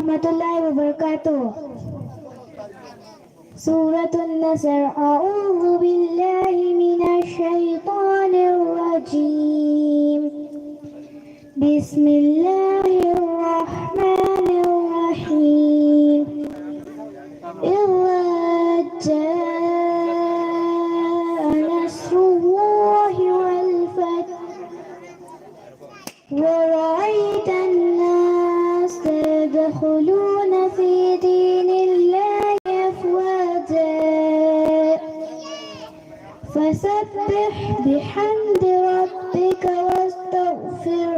warahmatullahi wabarakatuh. Suratul Nasr. A'udzu billahi minasy syaithanir rajim. Bismillahirrahmanirrahim. Idza jaa nasrullahi wal fath wa ra'aitan nas yadkhuluna fi dinillahi afwaja fasabbih bihamdi rabbika wastaghfir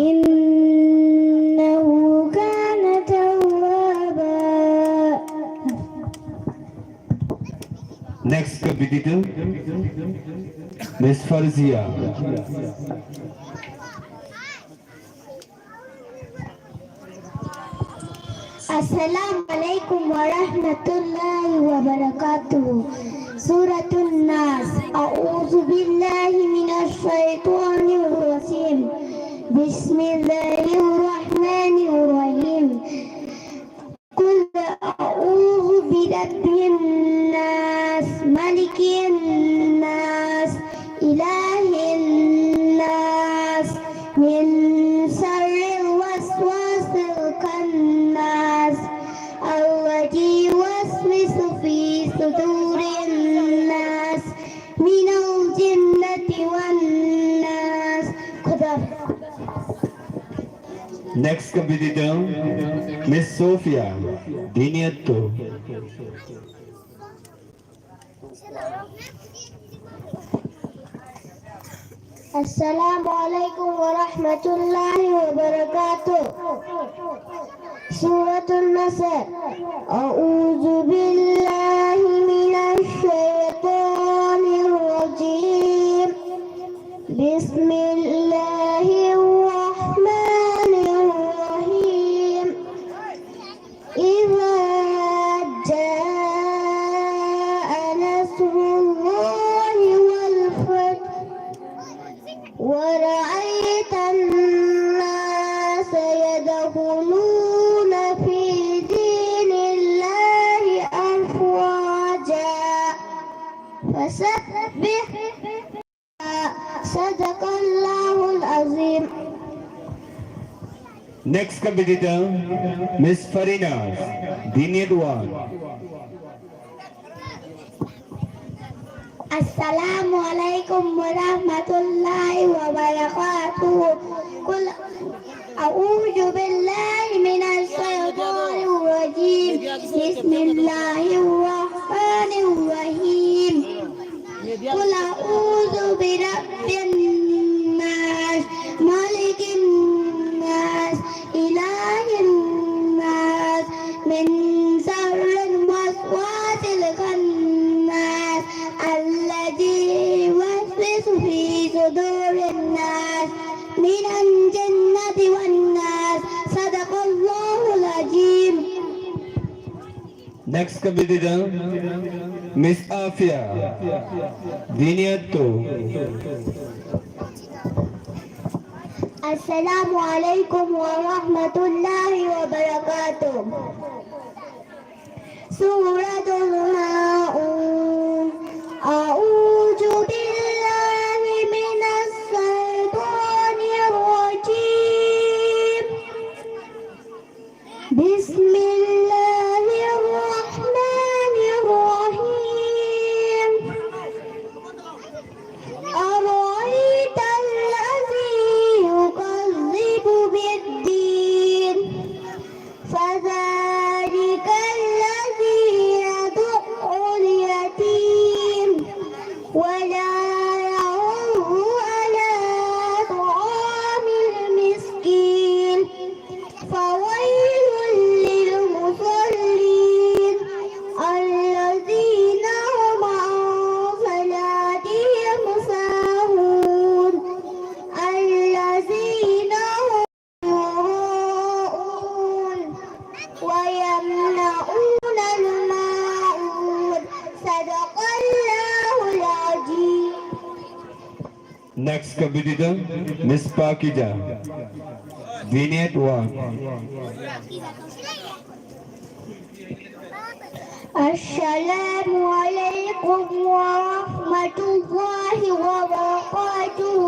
innahu kana tawwaba. Next competitor, Miss Farzia. Assalamualaikum warahmatullahi wabarakatuh. Suratul Nas. A'udzu billahi minasy syaithanir rajim. Bismillahirrahmanirrahim. Qul a'udzu birabbin nas, malikin nas, ilahin nas, min syarril waswasil khannas, alladzi yuwaswisu fi sudurin nas, minal jinnati wan nas. Next competitor, Miss Sophia Diniatto. Assalamualaikum warahmatullahi wabarakatuh. Suratul Nasr. A'udzu billahi minasy syaithanir rajim. Bismillahirrahmanirrahim. Idza jaa nasrullahi wal fath wa ra'aitan nas yadkhuluna fi dinillahi afwaja fasabbih. Sadaqallahul azim. Next competitor, Miss Farina Diniatwan. Assalamualaikum warahmatullahi wabarakatuh. Qul a'udzu billahi minasy syaithanir rajim. Bismillahirrahmanirrahim. Qul a'udzu birabbin nas, malikin nas, ilahin nas, min syarril waswasil khannas, alladzi yuwaswisu fi sudurin nas, minal jinnati wan nas. Sadaqallahul azim. Next competitor, Miss Afia Diniatto. Assalamualaikum warahmatullahi wabarakatuh. Suratul Maun. A'udzu billahi minas syaitonir rajim. Bismillahirrahmanirrahim. Ara'aital ladzi yukadzibu bid-din, fadzalikal ladzi yad'ul yatim wa la ya'udhu ala ta'amil miskin. Fawailul lil musallin alladzina hum an salatihim sahun alladzina hum yura'un wa yamna'una al-ma'un. Sadaqallahul azim. Next competitor, Miss Pakija Vignette 1. السلام عليكم ورحمة الله وبركاته.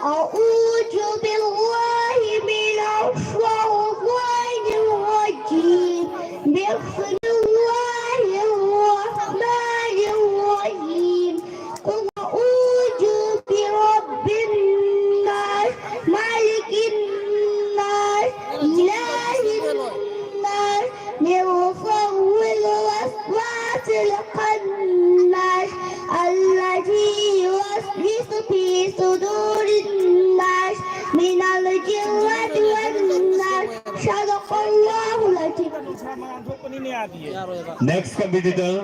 أعوذ بالله من الشيطان الرجيم. بسم الله الرحمن الرحيم. قل أعوذ برب الناس ملك الناس إله الناس من شر الوسواس الخناس الذي يوسوس في صدور الناس من الجنة والناس. صدق الله العظيم. Next competitor,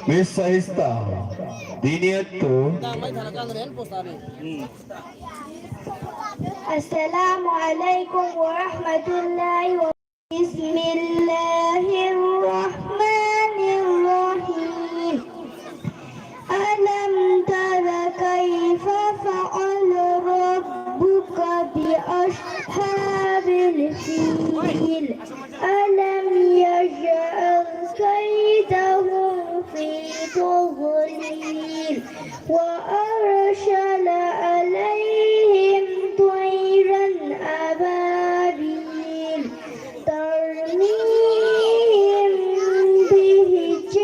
Miss Sahista. Vignette 2. السلام عليكم ورحمة الله وبركاته. بسم الله الرحمن الرحيم. ألم تر كيف فعل ربك بأصحاب الفيل؟ ألم يجعل كيدهم في تضليل وأرسل عليهم طيرا أبابيل ترميهم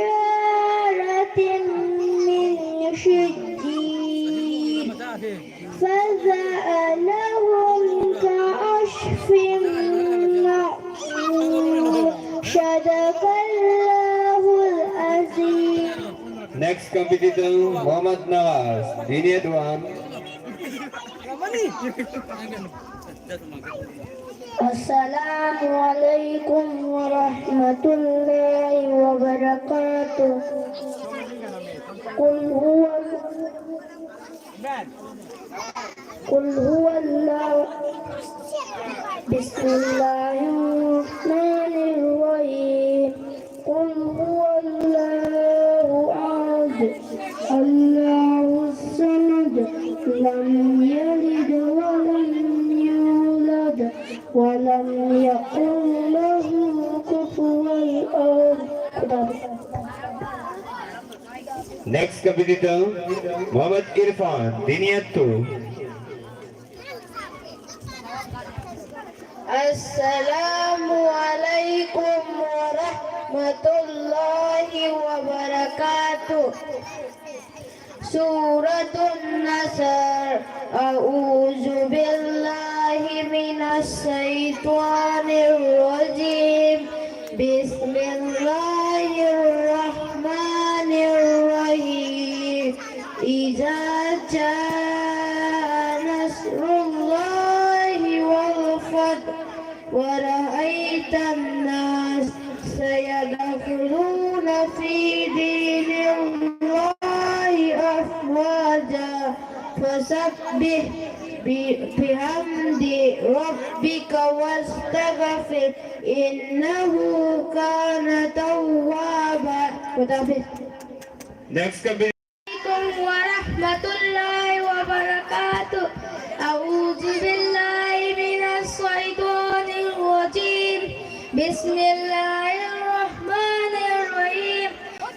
بحجارة من سجيل فجعلهم كعصف مأكول. صدق الله العظيم. Next competitor, Muhammad Nawaz. Vignette 1. السلام عليكم ورحمة الله وبركاته. قل هو الله. بسم الله الرحمن الرحيم. قل هو الله أحد الله الصمد لم يلد ولم يولد ولم يكن له كفوا أحد. Next competitor, Muhammad Irfan. Vignette 2. السلام عليكم ورحمة الله وبركاته. سورة النصر. أعوذ بالله من الشيطان الرجيم. بسم الله الرحمن الرحيم. إذا جاء نصر الله والفتح ورأيت الناس سيدخلون في دين الله أفواجا فسبح بحمد ربك واستغفر إنه كان توابا. Next competitor. عليكم ورحمة الله وبركاته. أعوذ بالله من الشيطان الرجيم. بسم الله الرحمن الرحيم.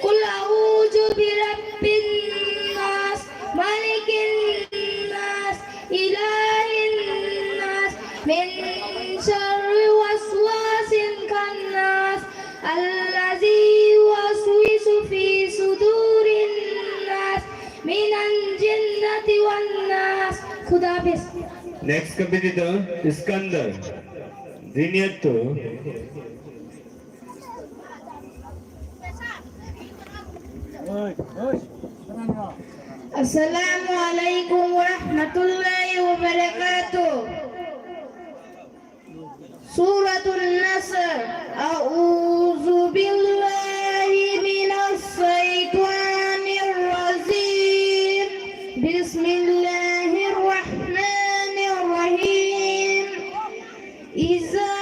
قل أعوذ برب الناس ملك الناس إله الناس من شر وسواس الخناس الذي يوسوس في صدور الناس من الجنة والناس. خدا حافظ. Next competitor, Iskandar. Vignette 2. السلام عليكم ورحمة الله وبركاته. سورة النصر. أعوذ بالله من الشيطان الرجيم. بسم الله الرحمن الرحيم. إذا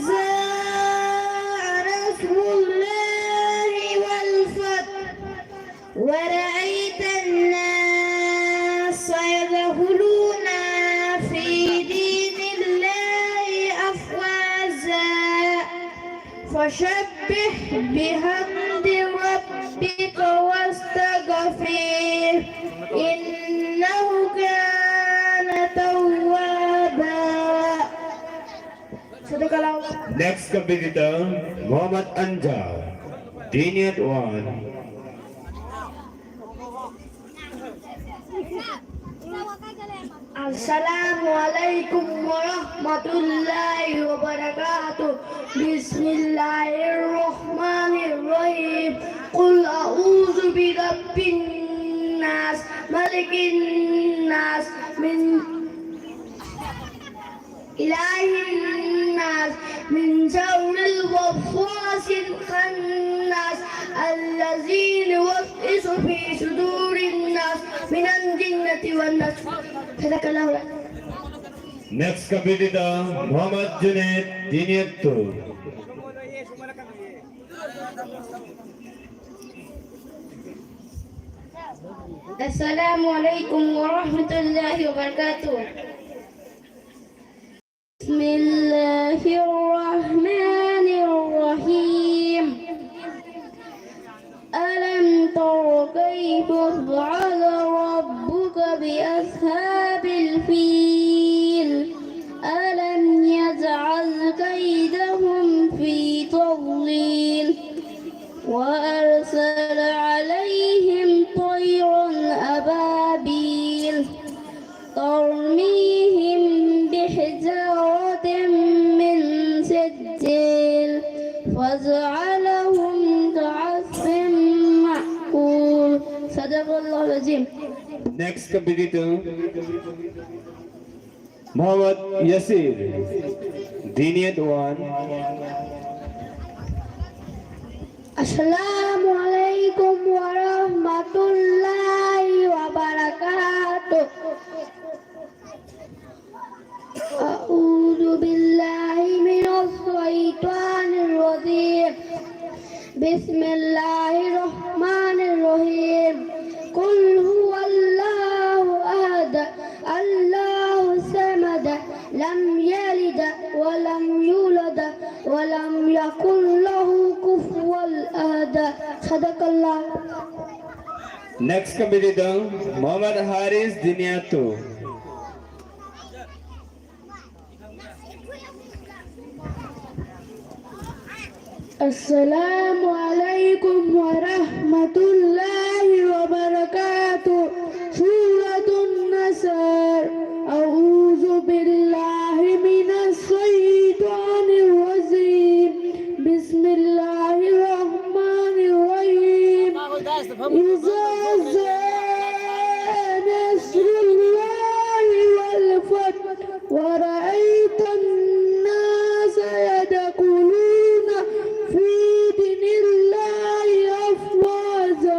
جاء نصر الله والفتح ورأيت الناس يدخلون في دين الله فسبح بحمد ربك واستغفره إنه كان توابا. صدق الله. Next competitor, Muhammad Anjar, Diniat 1. Assalamualaikum warahmatullahi wabarakatuh. Bismillahirrahmanirrahim. Qul a'udzu birabbin nas, malikin nas, min ilahin nas, min syarril waswasil khannas, allazina yuwaswisu fi sudurin nas, minan jinnati wan nas. Sadaqallahu. Next competitor, Muhammad Junaid, Diniat 2. Assalamualaikum warahmatullahi wabarakatuh. Bismillahirrahmanirrahim. Alam tara kayfa fa'ala rabbuka bi ashabil fil. Alam yaj'al kaydahum fi tadlil. وأرسل عليهم طيرا أبابيل ترميهم بحجارة من سجيل فجعلهم كعصف مأكول. صدق الله العظيم. Next competitor, Muhammad Yasir, Diniat 1. Assalamualaikum warahmatullahi wabarakatuh. A'udzu billahi minas syaitonir rajim. Bismillahirrahmanirrahim. Qul huwallahu ahad, Allahu samad, lam yalid wa lam yulad wa lam yakul lahu kufuwan ahad. Sadaqallah. Next competitor, Muhammad Haris, Diniat 2. Assalamualaikum warahmatullahi wabarakatuh. Suratun Nasr. A'udzu billahi minas syaitonir rajim. Bismillahirrahmanirrahim. Iza jaa nasrullahi wal fath wa ra'aitan nasa yadkhuluna fi dinillahi afwaja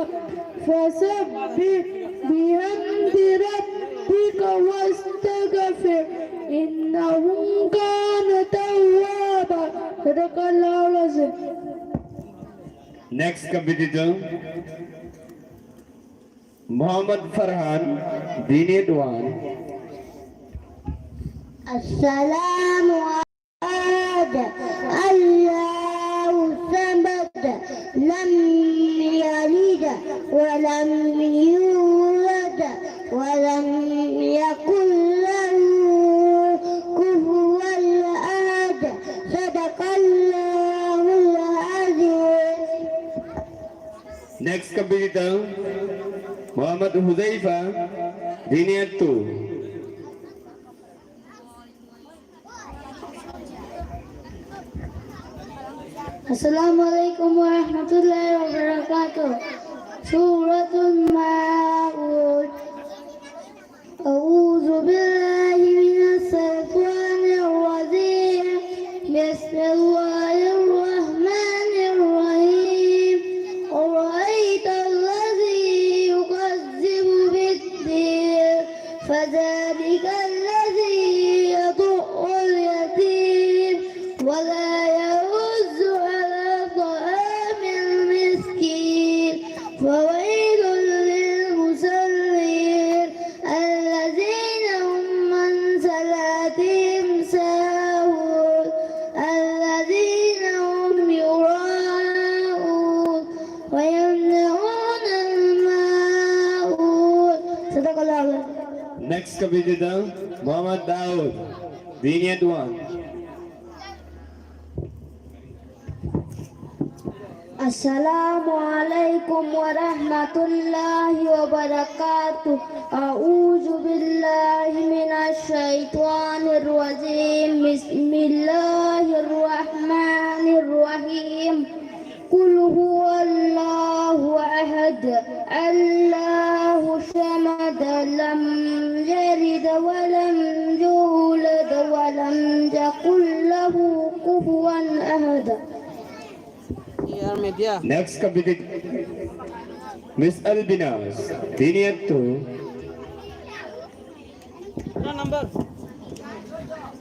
fasabbih bihamdi rabbika wastaghfir innahu kana tawwaba. Sadaqallahu azim. Next competitor, Muhammad Farhan, Diniat 1. Assalamu Allahu samad, lam yalid wa lam yulad wa lam yakul lahu kufuwan ahad. Sadaqallahul azim. Next competitor, Muhammad Huzaifa, Diniat 2. Assalamualaikum warahmatullahi wabarakatuh. Suratul Ma'ud. A'udzu billahi minas syaitonir rajim. Bismillahirrahmanirrahim. Ara'aital ladzi yukazzibu bid-din, fadzalikal ladzi yad'ul yatim wa la yahuzzu ala ta'amil miskin. فويل للمصلين الذين هم عن صلاتهم ساهون الذين هم competitor Muhammad Daud, Vineyard 1. Assalamualaikum warahmatullahi wabarakatuh. A'udzu billahi minasy syaithanir rajim. Bismillahirrahmanirrahim. Qul huwallahu ahad, Allahu samad, lam yalid wa lam yulad wa lam yakul lahu kufuwan ahad. Next competitor Miss Albinas, Vineyard 2.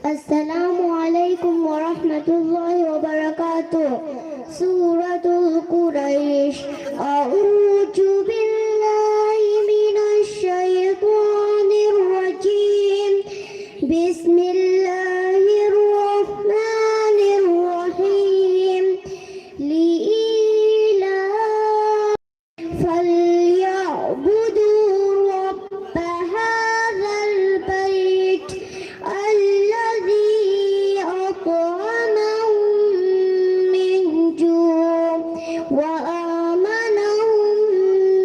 Assalamualaikum warahmatullahi wabarakatuh. Suratul Quraisy. A'udzu billahi minasy syaithanir rajim. Bismillahirrahmanirrahim. Li'ilaf falyabudu rabb hadzal bait alladzi at'amahum min ju' wa amanahum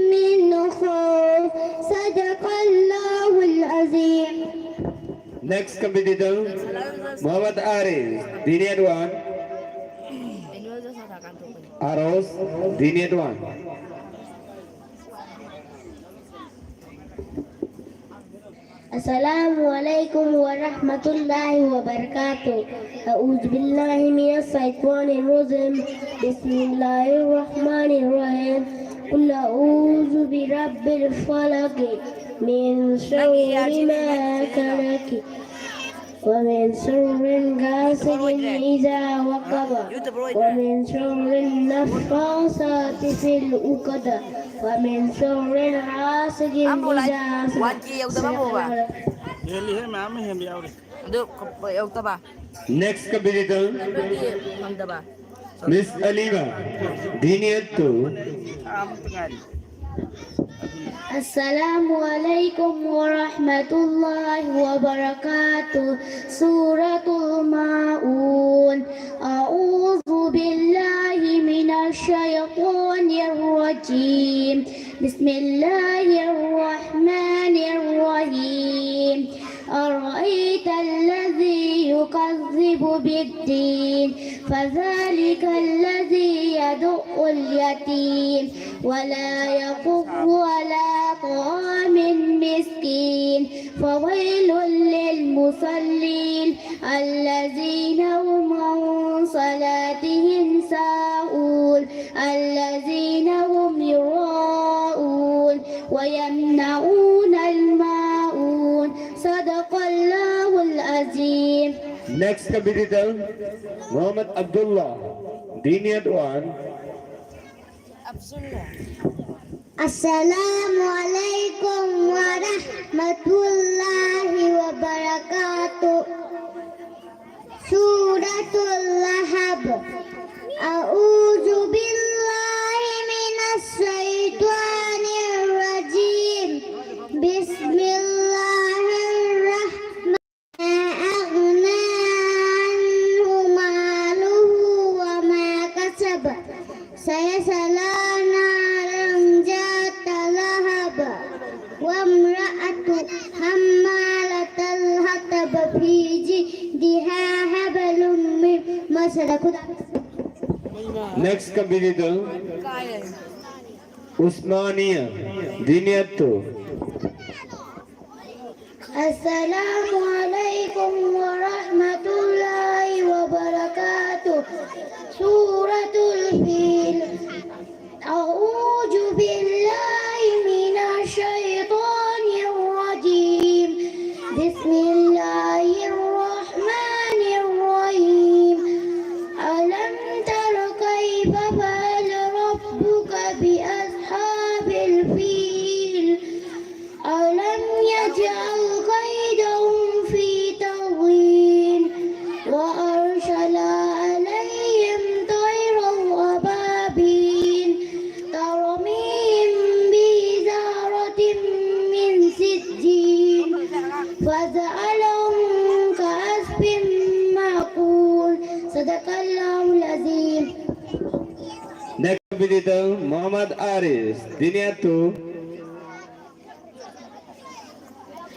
min khawf. Sadaqallahul azim. Next competitor Muhammad Arif, Vineyard 1. Aros, Vineyard 1. Assalamualaikum warahmatullahi wabarakatuh. A'udzu billahi minas syaitonir rajim. Bismillahirrahmanirrahim. Qul a'udzu birabbil falaq min syarri ma khalaq wa min syarri ghasiqin idza waqab wa min syarri naffasati fil 'uqad wa min syarri hasidin idza hasad. Next competitor Miss Alima, Vineyard 2. Assalamualaikum warahmatullahi wabarakatuh. Suratul Maun. A'udzu billahi minasy syaithanir rajim. Bismillahirrahmanirrahim. Ara'aita alladzi yukazzibu bid-din, fadzalika alladzi yad'ul yatim wa la yaquffu ala ta'amin miskin, fawailul lil musallin alladzina hum an salatihim sa'un alladzina hum yura'un wa yamna'una al-ma'un. Sadaqallahul azim. Next competitor Muhammad Abdullah, Vineyard 1. Assalamualaikum warahmatullahi wabarakatuh. Suratul Lahab. A'udzu billahi minas syaitonir rajim. Bismillahirrahmanirrahim. Aghna anhu maluhu wa ma kasab. Sayasla naran zata lahab. Wa imra'atu hammalatal hatab fi jidha hablum min masad. Next competitor Usmania, Vineyard 2. Assalamualaikum warahmatullahi wabarakatuh. Suratul Fil. A'udzu billahi minasy syaithanir rajim. Bismillahirrahmanirrahim. Alam tara kaifa fa'ala rabbuka bi ashabil fil. Alam yaj'al kaidahum fi tadlil wa arsala alayhim tayran ababil tarmihim bi zaratin min sijjin Sadaqallahul Azim. Next competitor Muhammad Aris, Diniyat 2.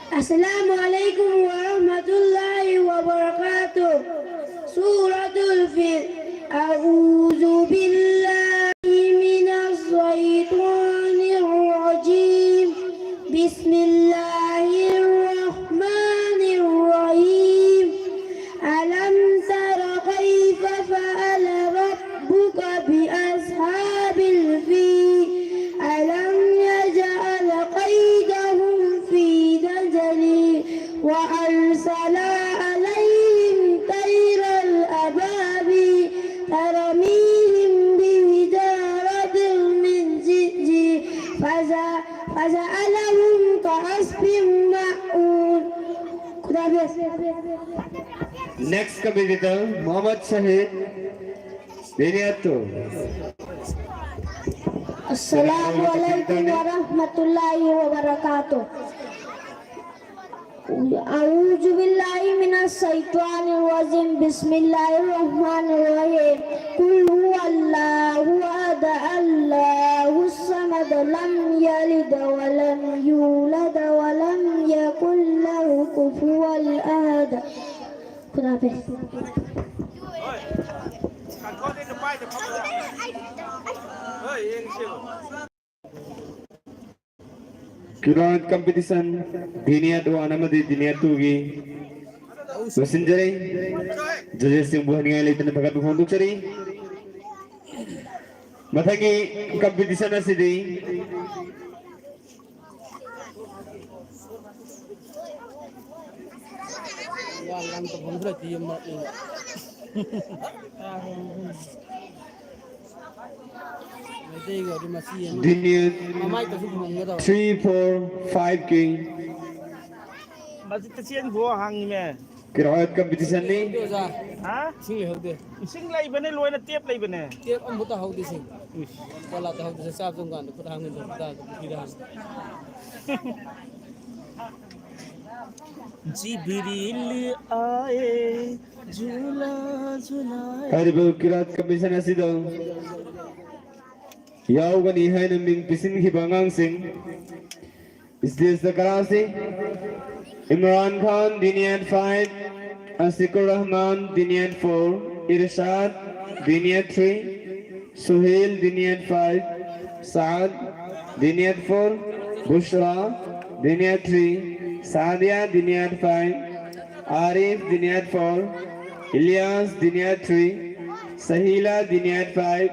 Assalamualaikum warahmatullahi wabarakatuh. Suratul Fil. A'udzu billahi minas syaitonir rajim. Bismillahirrahmanirrahim. Alam tara kaifa fa'ala rabbuka bi ashabil fil. Alam yaj'al qaydahum fi dajali wa arsala alaihim tayral ababi taramihim bihijaratin min sijil faza'alahum ka'asfin ma'un. Next competitor Muhammad Shahid, Diniyat 2. Assalamualaikum warahmatullahi wabarakatuh. A'udzu billahi minas syaitonir rajim. Bismillahirrahmanirrahim. Qul huwallahu ahad, Allahus samad, lam yalid wa lam yulad wa lam yakul lahu kufuwan ahad. Kenapa? Qur'an competition Diniyat 1 anamadi Diniyat 2 gi Wasinjari judges sing buhan ngai litan bagat buhan cari mathangi competition asidi Diniyat 3, 4, 5 ki Masih kesian gua hang ni. Qur'an competition ni Ha? Sing lai bane loy na tiap lai bane. Tiap ang buta hau di sing. Wala ta hau di sa sab tong kan ko hangin do ta kiran. Jibril aaye झूला झूलाए Haribu Qur'an competition asido Yau gani hai na min pisin ki bangang sing Istis the Karasi Imran Khan Diniyat 5 Asikur Rahman Diniyat 4 Irshad Diniyat 3 Suhail Diniyat 5 Saad Diniyat 4 Bushra Diniyat 3 Sadia Diniyat 5 Arif Diniyat 4 Ilyas Diniyat 3 Sahila Diniyat 5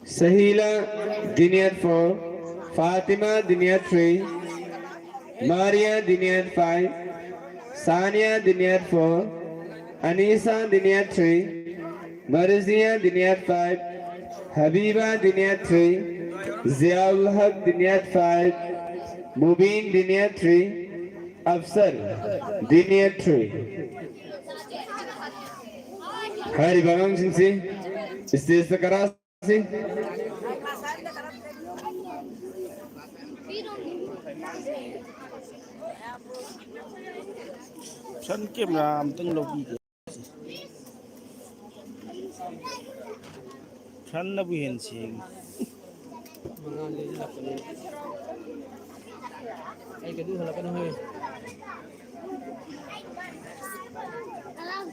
Sahila Diniyat 4 Fatima Diniyat 3 Maria Diniyat 5 Sania Diniyat 4 Anisa Diniyat 3 Marzia Diniyat 5 Habiba Diniyat 3 Ziaul Haq Diniyat 5 Mubin Diniyat 3 Afsar Diniyat 3 Hari Bangam Singh si Istis the Karasi Chan kem ram teng logi ke. Chan na buhen sing. Mangan le la ko. Ai ka du hala ka no hoy. Alam,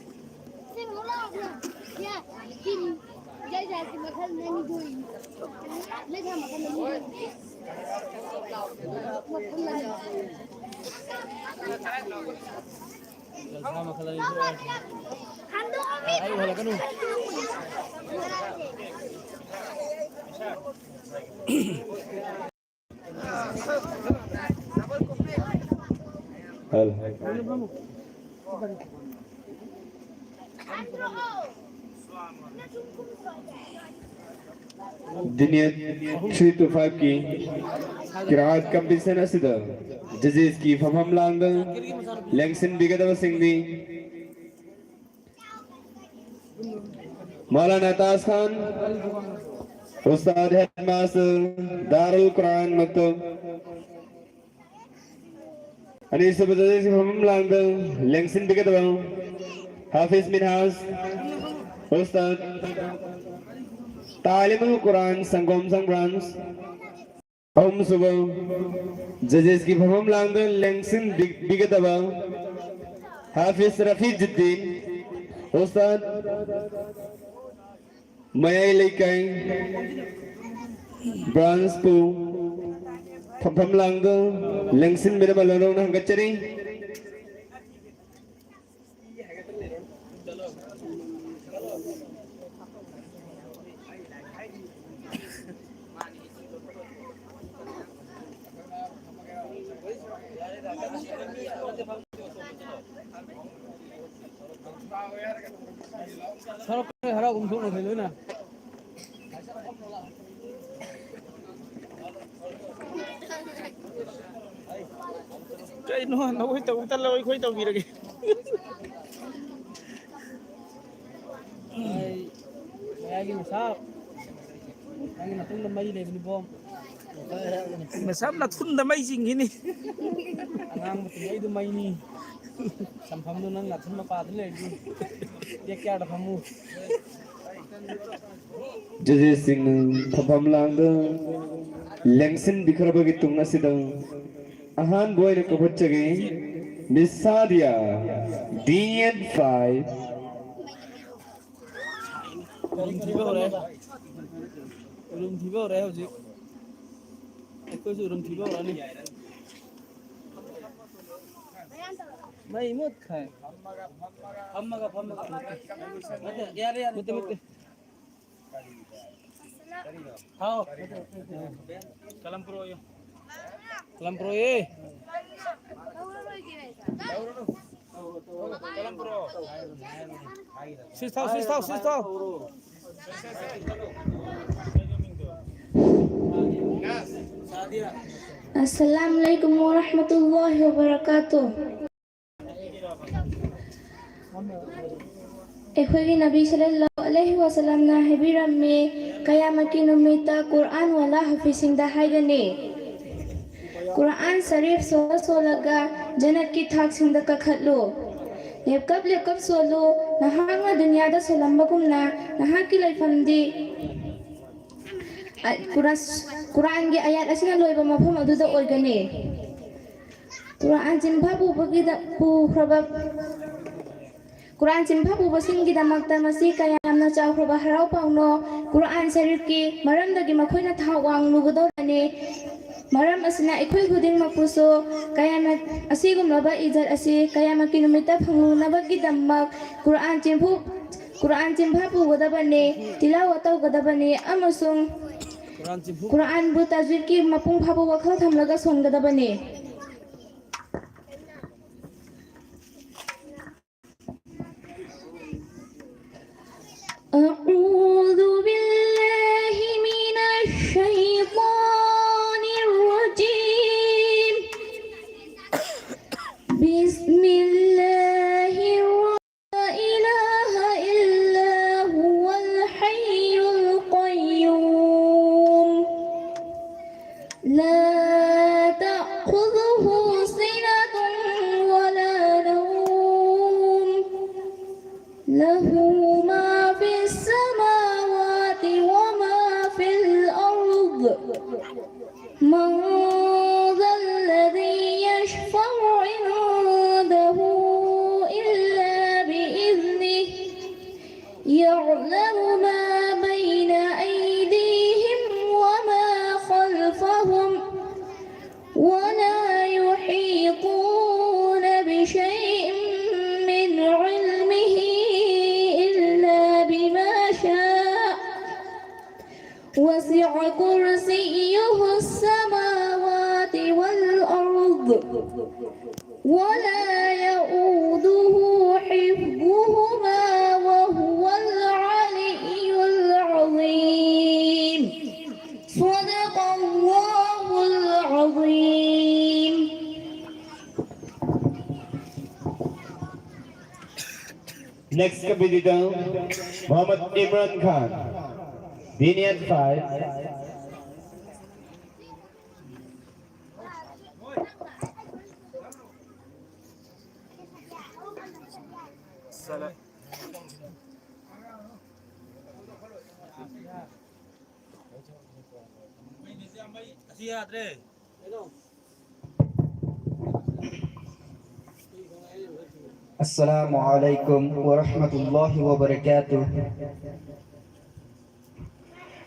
sim hola ya, kim jai jai ki makan nani doi. Le tham makan nani doi. Sama kala ni. Hando ami. Ai hala ka no. Hal Diniyat 3 to 5 ki Qur'an competition asida judges ki famham langda Langsin Bigadava Singh di Maulana Taz Khan Ustad Headmaster Darul Quran Maktab Ani sebenarnya si pemam langgal lengsin bikin bang. Hafiz Minhas, Ustad, Talimul Quran Sanggom Sangrams, Om Subang, Judges की pemam langgal lengsin bikin bang. Hafiz Rafijuddin, Ustad, Maya Laikai, Brands Pu. Pam langgal lengsin mere balorong na hanggatchari Sao cái harap cũng xuống được nè. Cái nó quay tàu ta lôi quay tàu gì rồi kìa. Ay gini sao? Ang natung na may level bom. Masam na thun na may sing ini. Ang matung ay may ni. Sampam doon ang natin mapadali. Dia kaya ada kamu. Judges sing pam langgal lengsin bikhara begitu nasidang ahan boy ne kabachage Miss Sadia DN5 Ulum thiba rồi. Ulum thiba rồi hả chị? Em có sự ulum thiba rồi nè. Mấy mất khai. Hammaga. Mate yar. Mate. Hao. Kalam pro yo. Kalam pro eh. Kalam pro. Sis tahu. Assalamualaikum warahmatullahi wabarakatuh. Ikhwani Nabi sallallahu alaihi wasallam na hebirame kaya makinumita Quran wala hafizing dahay gani. Quran Sharif solaga janat ki thak singda kakhatlo. Lepkap solo nahanga dunya da solambagum na nahaki laifamdi Quran gi ayat asina loiba mafhum aduda oigani. Quran jimba bu bagida bu khraba Quran jimba bu basingi da makta masi kaya amna chaw khraba harau pawno Quran Sharif ki maramdagi makhoina thawang lugodorani maram asina ikhoi khuding mapuso kaya na asigum laba ijat asi kaya makinumita phangu nabagi dammak Quran jimba bu godabani tilawat godabani amasung Quran bu tajwid ki mapung phabu wakhal thamlaga songadabani. A'udzu billahi minasy syaithanir rajim. Bismillahirrahmanirrahim. La ilaha illa huwal hayyul qayyum. لا تأخذه سنة ولا نوم له ما في السماوات وما في الأرض من ذا الذي يشفع عنده إلا بإذنه يعلم ما بين أيديهم وما خلفهم ولا يحيطون بشيء من علمه إلا بما شاء وسع كرسيه السماوات والأرض ولا يؤوده حفظهما وهو العلي العظيم. صدق الله العظيم. Next competitor Muhammad Imran Khan DN5 Assalamualaikum السلام السلام عليكم ورحمة الله وبركاته.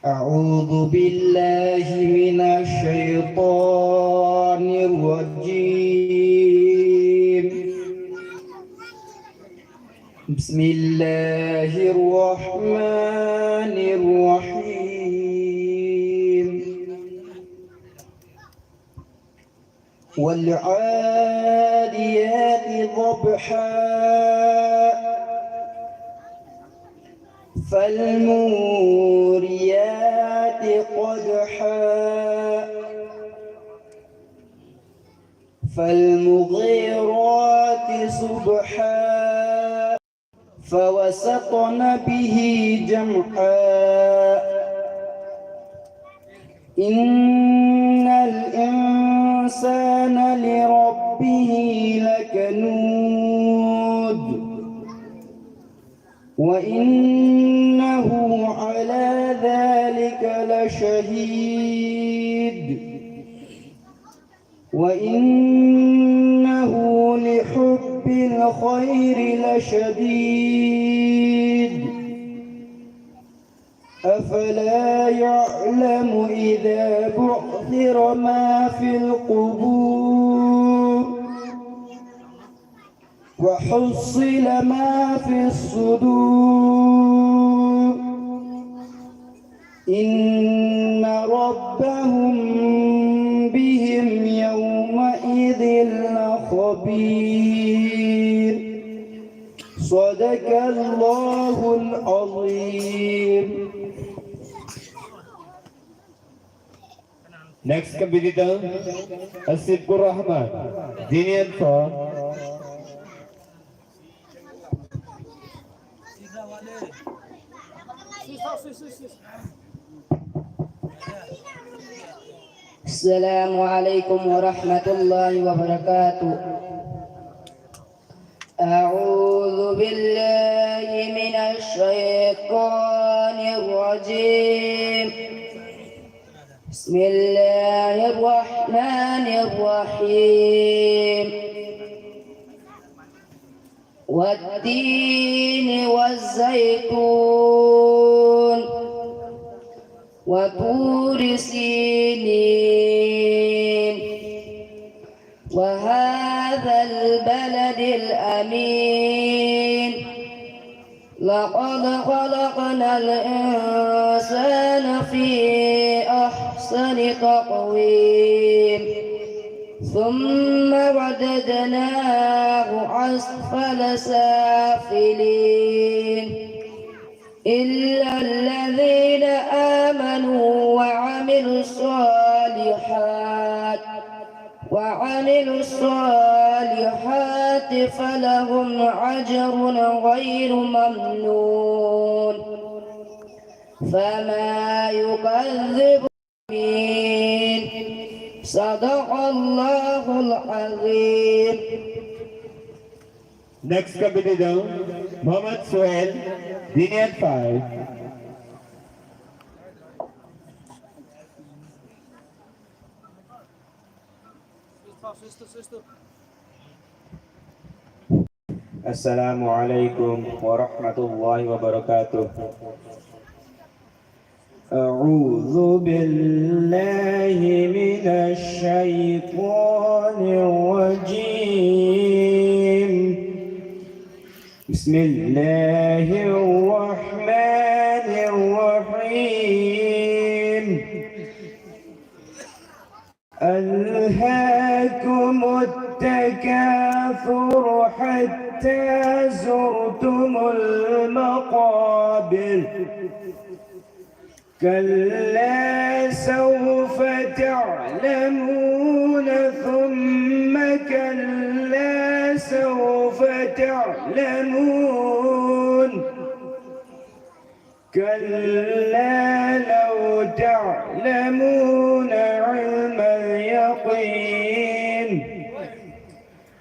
أعوذ بالله من الشيطان الرجيم. بسم الله الرحمن الرحيم. والعاديات ضبحا فالموريات قدحا فالمغيرات صبحا فوسطن به جمعا إن الإنسان لربه لكنود وإنه على ذلك لشهيد وإنه لحب الخير لشديد أفلا يعلم إذا بعثر ما في القبور وحصل ما في الصدور إن ربهم بهم يومئذ لخبير. صدق الله العظيم. Next competitor, Asikur Rahman, Dinian for السلام عليكم ورحمة الله وبركاته. أعوذ بالله من الشيطان الرجيم. بسم الله الرحمن الرحيم. والتين والزيتون وطور سينين وهذا البلد الأمين لقد خلقنا الإنسان في أحسن تقويم ثم رددناه أسفل سافلين إلا الذين آمنوا وعملوا الصالحات فلهم أجر غير ممنون فما يكذب به. صدق الله العظيم. Next competitor, Muhammad Suhail, Dinian 5. السلام عليكم ورحمة الله وبركاته. أعوذ بالله من الشيطان الرجيم. بسم الله الرحمن الرحيم. ألهاكم التكاثر حتى زرتم المقابر كلا سوف تعلمون ثم كلا سوف تعلمون كلا لو تعلمون علم اليقين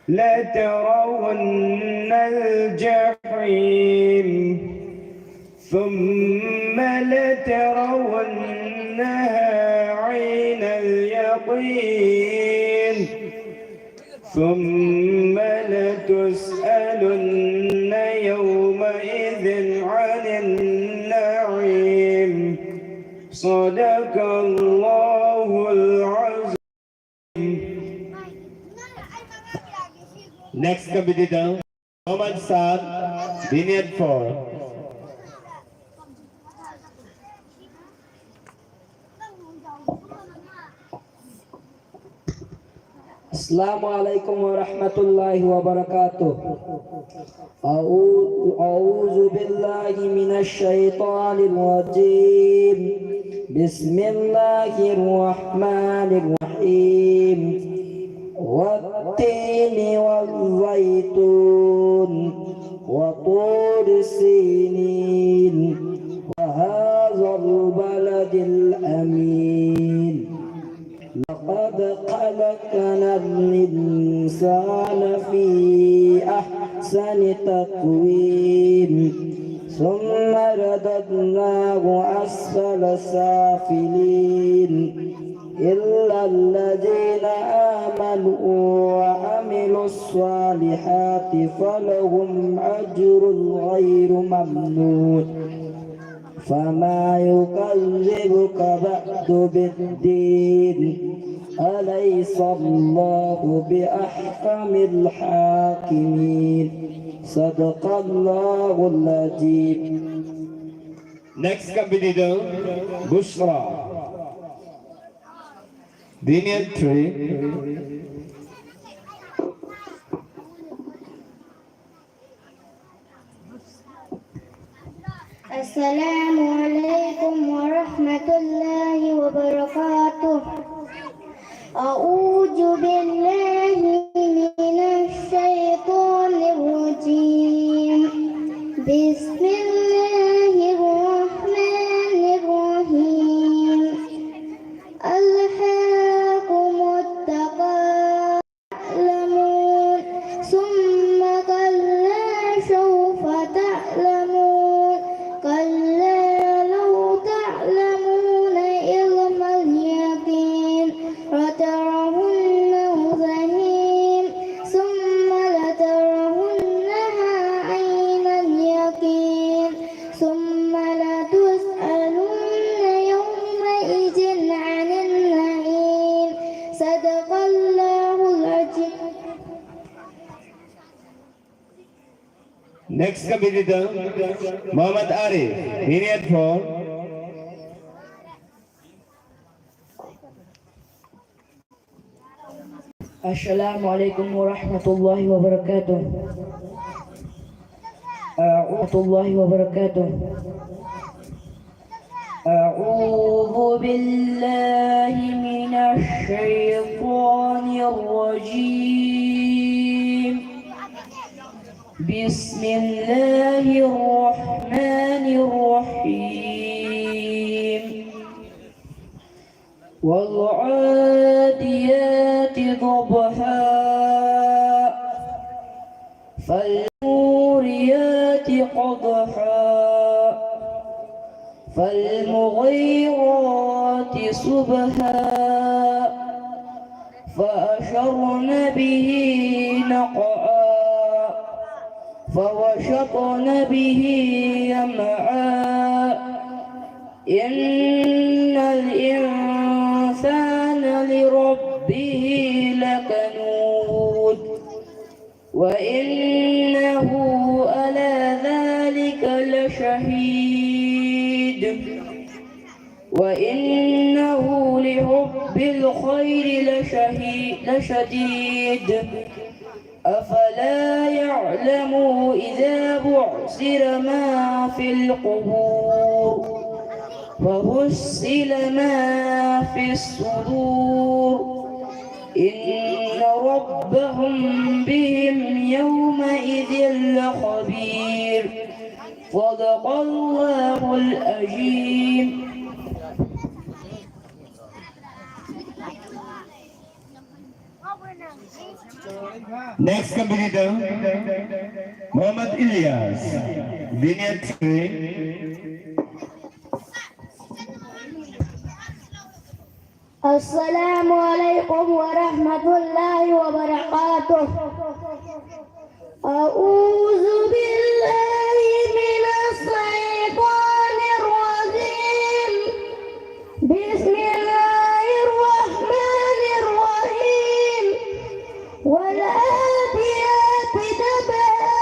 لترون الجحيم ثم لترونها عين اليقين ثم لتسألن يومئذ عن النعيم صدق الله العظيم. Next competitor, Muhammad Saad, Vineyard 4. Assalamualaikum warahmatullahi wabarakatuh. A'udzu billahi minasy syaithanir rajim. Bismillahirrahmanirrahim. Wat-tini waz-zaitun wa tur sinin wa hadzal baladil amin. لقد خلقنا الإنسان في أحسن تقويم ثم رددناه أسفل سافلين إلا الذين آمنوا وعملوا الصالحات فلهم أجر غير ممنون فما يكذبك بعد بالدين أليس الله بأحكم الحاكمين صدق الله العظيم. Next competitor, Bushra, Vineyard 3. Assalamualaikum warahmatullahi wabarakatuh. A'udzu billahi minasy syaithanir rajim. Bismillahirrahmanirrahim. Alhaakumut takallamun summa kalla sawfa ta'lamun كلا لو تعلمون علم اليقين لترونه زهيم ثم لترونها عين اليقين ثم لتسألن يومئذ عن النعيم صدق الله العظيم. Next competitor, Muhammad Arif, Vineyard 4. Assalamualaikum warahmatullahi wabarakatuh. Warahmatullahi wabarakatuh. A'udzu billahi minasy syaithanir rajim. Bismillahirrahmanirrahim. والعاديات ضبحا فالموريات قدحا فالمغيرات صبحا فأشرن به نقعا فوشطن به يمعا إن الإنسان لربه لكنود وإنه على ذلك لشهيد وإنه لحب الخير لشديد أفلا يعلم إذا بعثر ما في القبور وحصل ما في الصدور إن ربهم بهم يومئذ لخبير صدق الله العظيم. Next competitor, Muhammad Ilyas, Diniat 3. السلام عليكم ورحمة الله وبركاته. أعوذ بالله من الشيطان الرجيم. بسم الله الرحمن الرحيم. والعاديات ضبحا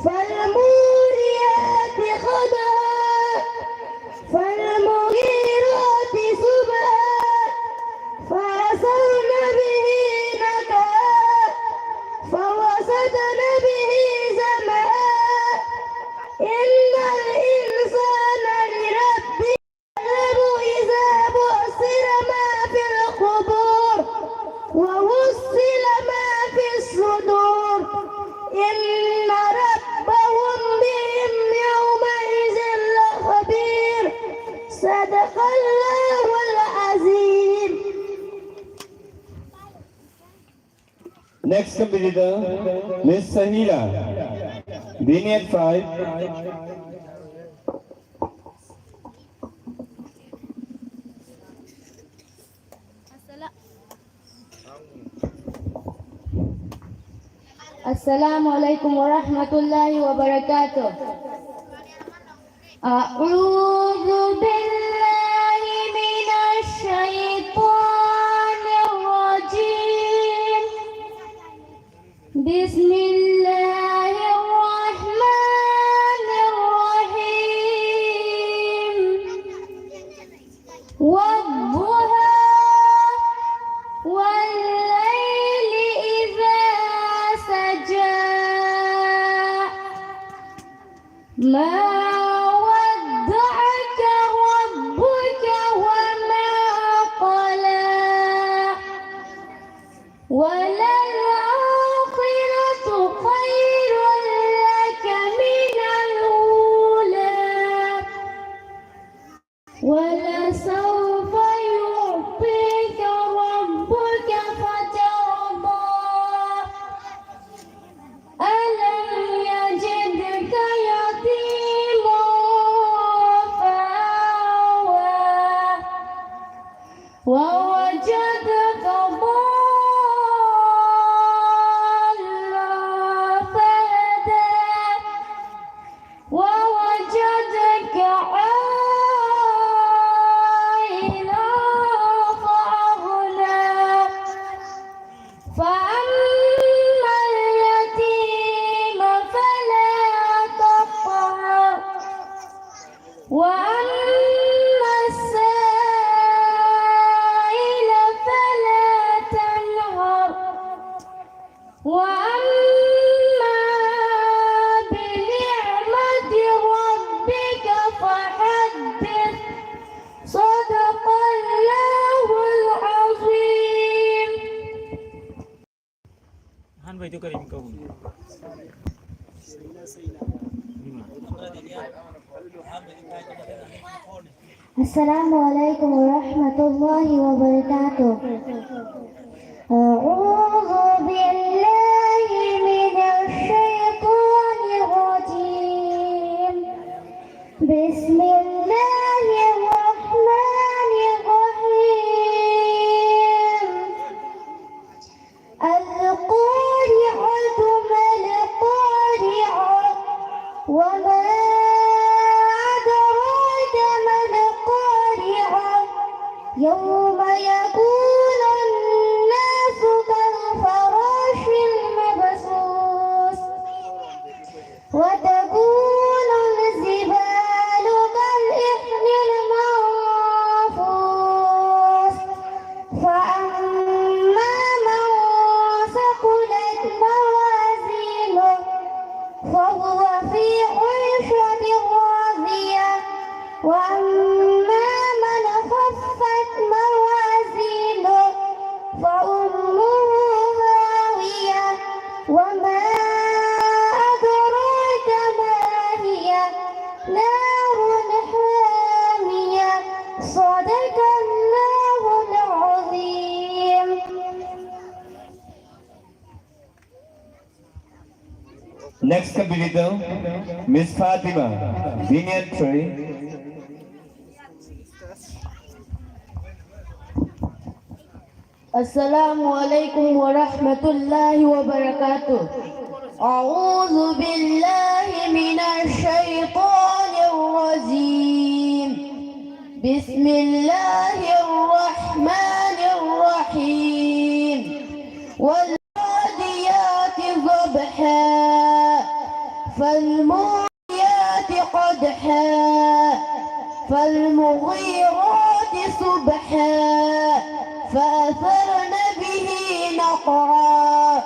فالموريات قدحا فالمغيرات صبحا فأثرن به نقعا فوسطن به جمعا إن الإنسان لربه يعلم إذا بعثر ما في القبور ووصل ما في الصدور إن ربهم بهم يومئذ لخبير. صدق الله العظيم. Next competitor, Miss Sahila, Diniat 5. السلام عليكم ورحمة الله وبركاته. أعوذ بالله من الشيطان الرجيم. بسم الله الرحمن الرحيم. والضحى والليل إذا سجى ما ودعك ربك وما قلى وللآخرة خير لك من الأولى ولسوف يعطيك ربك فترضى ألم يجدك يتيما فآوى ووجدك ضالا فهدى ووجدك عائلا فأغنى فأما اليتيم فلا تقهر وأما السائل فلا تنهر وأما بنعمة ربك فحدث. صدق الله العظيم. Han bai to karim kau. السلام عليكم ورحمة الله وبركاته. أعوذ بالله من الشيطان الرجيم. بسم الله الرحمن الرحيم. القارعة ما القارعة وما أدراك ما القارعة يوم يكون الناس كالفراش Next competitor, Miss Fatima, Union 3. السلام عليكم ورحمة الله وبركاته. أعوذ بالله من الشيطان الرجيم. بسم الله الرحمن الرحيم. والعاديات ضبحا فالموريات قدحا فالمغيرات صبحا فأثرن به نقعا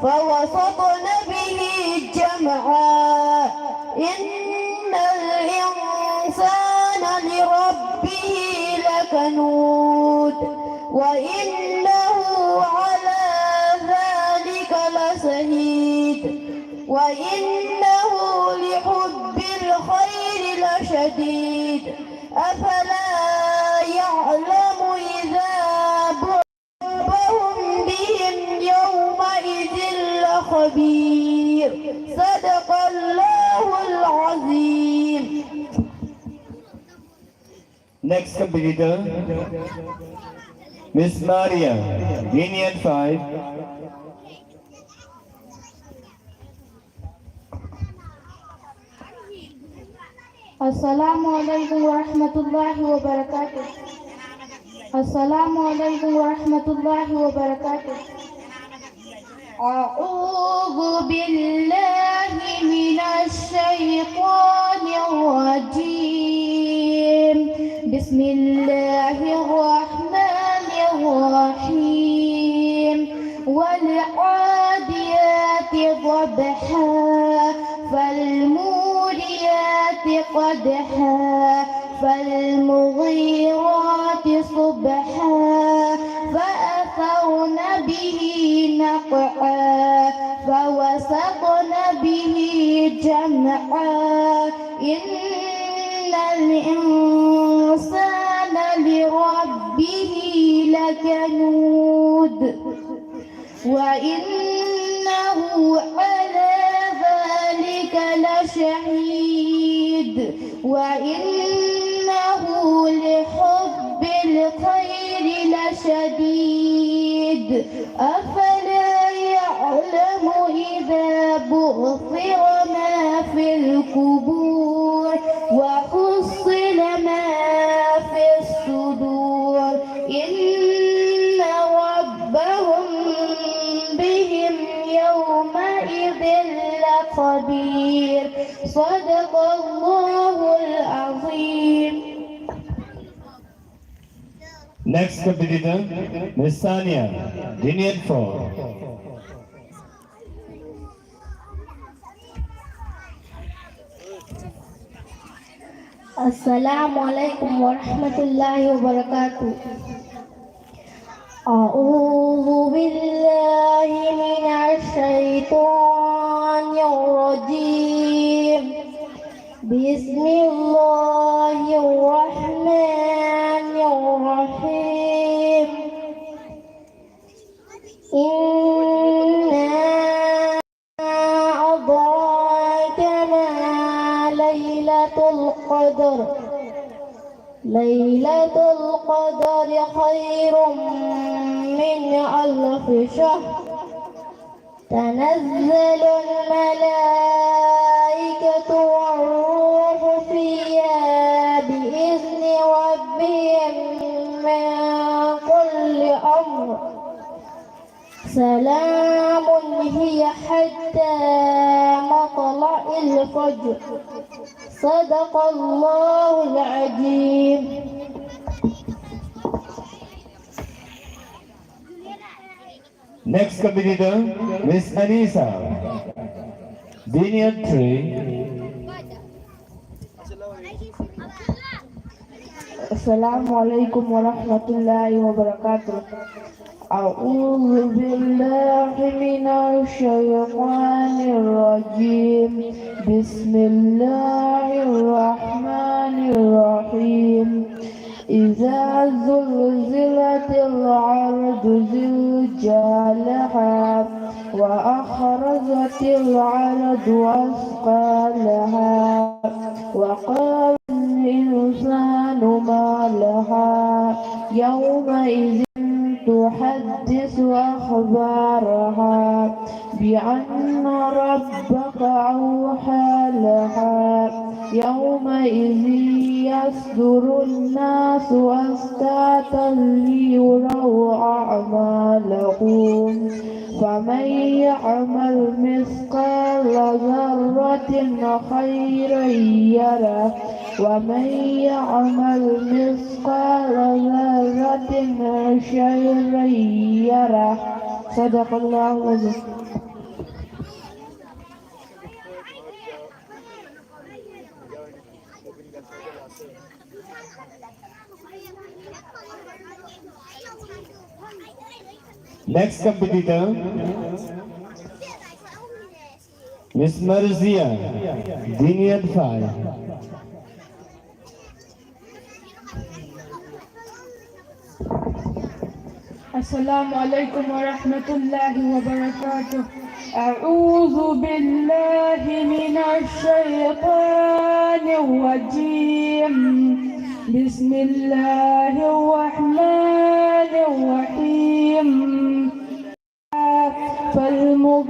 فوسطن به جمعا إن الإنسان لربه لكنود وإنه على ذلك لشهيد وإنه لحب الخير لشديد أفلا يعلم إذا بعثهم بهم يومئذ لخبير. صدق الله العظيم. Next competitor, Miss Maria, Union 5. السلام عليكم ورحمة الله وبركاته. السلام عليكم ورحمة الله وبركاته. أعوذ بالله من الشيطان الرجيم. بسم الله الرحمن الرحيم. والعاديات ضبحا فالموريات قدحا فالمغيرات صبحا فأثرن به نقعا فوسطن به جمعا إن الإنسان لربه لكنود وإنه على ذلك لشهيد وإنه لحب الخير لشديد أفلا يعلم إذا بعثر ما في القبور وحصل ما في الصدور إن ربهم بهم يومئذ لخبير. صدق الله العظيم. Next competitor, Miss Sania, Union 4. السلام عليكم ورحمة الله وبركاته. أعوذ بالله من الشيطان الرجيم. بسم الله الرحمن الرحيم. إنا أدراك ما ليلة القدر. ليلة القدر خير من ألف شهر. تنزل الملائكة والروح فيها بإذن ربهم من كل أمر. سلام هي حتى مطلع الفجر. صدق الله العظيم. Next competitor, Miss Anisa, Union 3. السلام عليكم ورحمة الله وبركاته. أعوذ بالله من الشيطان الرجيم. بسم الله الرحمن الرحيم. إذا زلزلت الأرض زلزالها وأخرجت الأرض أثقالها وقال الإنسان ما لها يومئذ تحدث أخبارها بأن ربك أوحى لها يومئذ يصدر الناس أشتاتا ليروا أعمالهم فمن يعمل مثقال ذرة خيرا يره ومن يعمل مثقال ذرة شرا يره صدق الله العظيم. Next competitor, Miss Marzia, Diniat 5. السلام عليكم ورحمة الله وبركاته. أعوذ بالله من الشيطان الرجيم. بسم الله الرحمن الرحيم.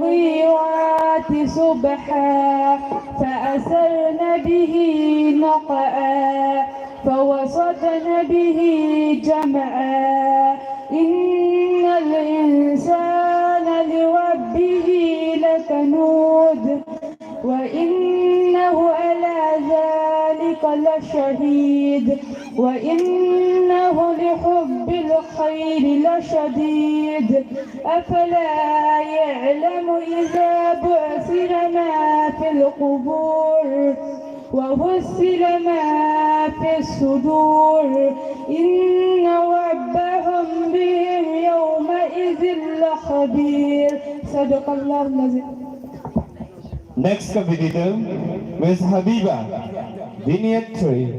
فالمغيرات صبحا فأثرن به نقعا فوسطن به جمعا إن الإنسان لربه لكنود وإنه على ذلك لشهيد وإنه لحب الخير لشديد أفلا يعلم إذا بعثر ما في القبور وحصل ما في الصدور إن ربهم بهم يومئذ لخبير صدق الله العظيم. Next competitor, Miss Habiba, Diniat 3.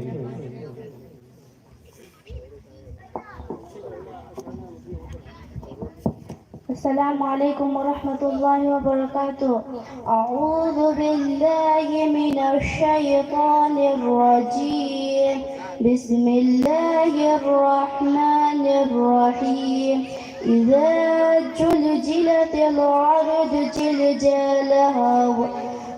السلام عليكم ورحمة الله وبركاته. أعوذ بالله من الشيطان الرجيم. بسم الله الرحمن الرحيم. إذا زلزلت الأرض زلزالها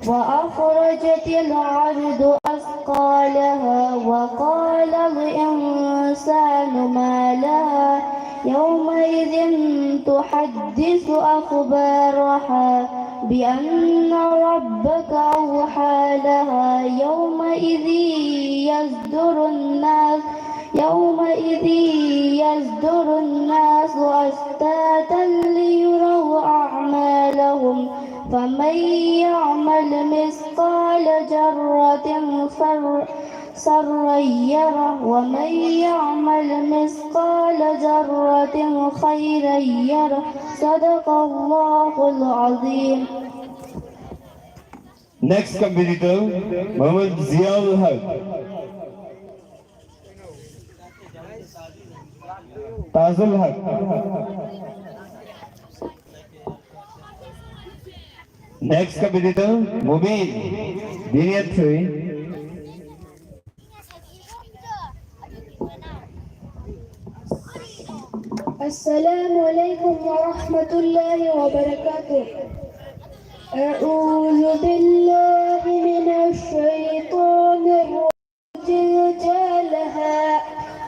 وأخرجت الأرض أثقالها وقال الإنسان ما لها يومئذ تحدث أخبارها بأن ربك أوحى لها يومئذ يصدر الناس أشتاتا ليروا أعمالهم فمن يعمل مثقال ذرة سرا يره ومن يعمل مثقال ذرة خيرا يره صدق الله العظيم. Next competitor, Mohammed Ziaul Haq, Tazul Haq. Next competitor, Mubin, Diniat 3. السلام عليكم ورحمة الله وبركاته. أعوذ بالله من الشيطان الرجيم. جالها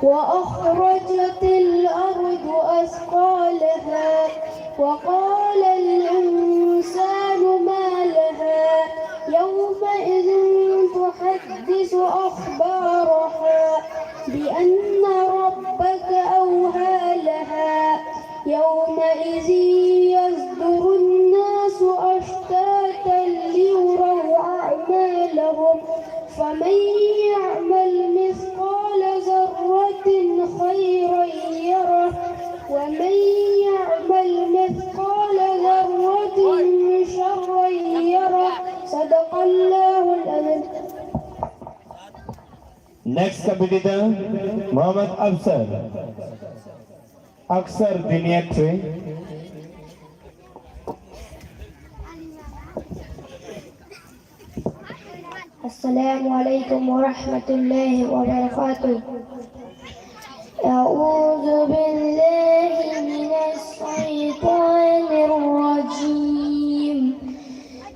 وأخرجت الأرض أثقالها وقال الإنسان ما لها يومئذ تحدث أخبارها بأن ربك أوحى لها يومئذ يصدر الناس أشتاتا ليروا أعمالهم فمن يعمل مثقال ذرة خيرا يره ومن يعمل مثقال ذرة شرا يره صدق الله العظيم. Next competitor, Mohammed Afsar, Aksar Diniat 3. السلام عليكم ورحمة الله وبركاته. أعوذ بالله من الشيطان الرجيم.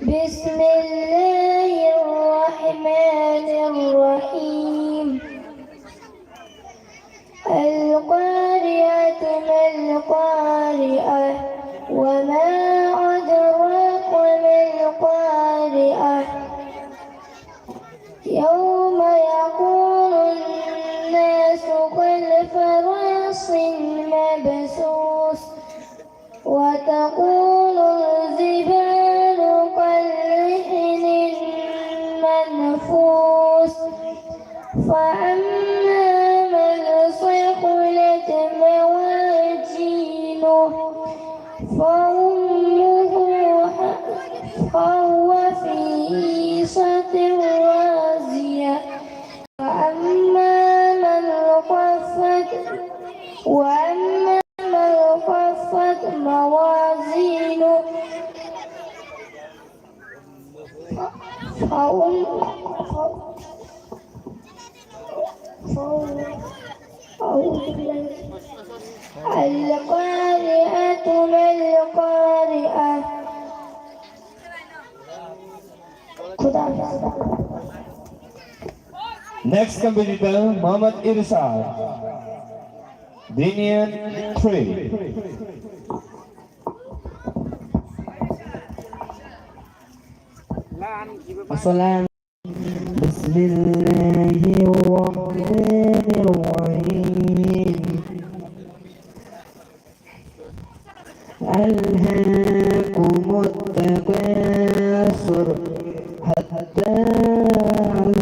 بسم الله الرحمن الرحيم. القارعة ما القارعة وما أدراك ما القارعة يوم يكون الناس كالفراش المبثوث وتكون الجبال كالعهن المنفوش فأما من ثقلت موازينه فهو في عيشة راضية وأما من خفت موازينه القارعة ما القارعة. Next competitor, Muhammad Irsad, Dinian 3. بسم الله الرحمن الرحيم. ألهاكم التكاثر حتى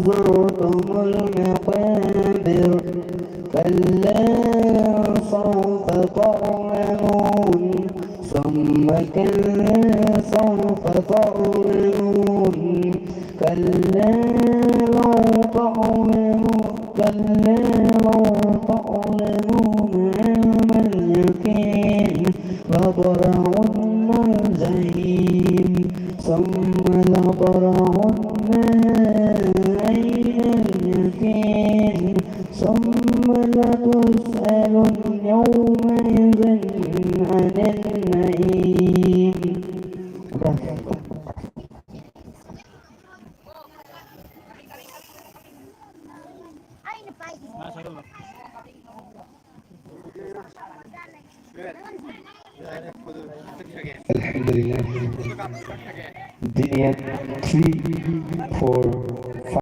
زرتم المقابر كلا سوف تعلمون ثم كلا سوف تعلمون كلا لو تعلمون علم اليقين لترون الجحيم ثم لترون عين اليقين ثم لتسألن يومئذ عن النعيم. Alhamdulillah. Dinian 3, 4.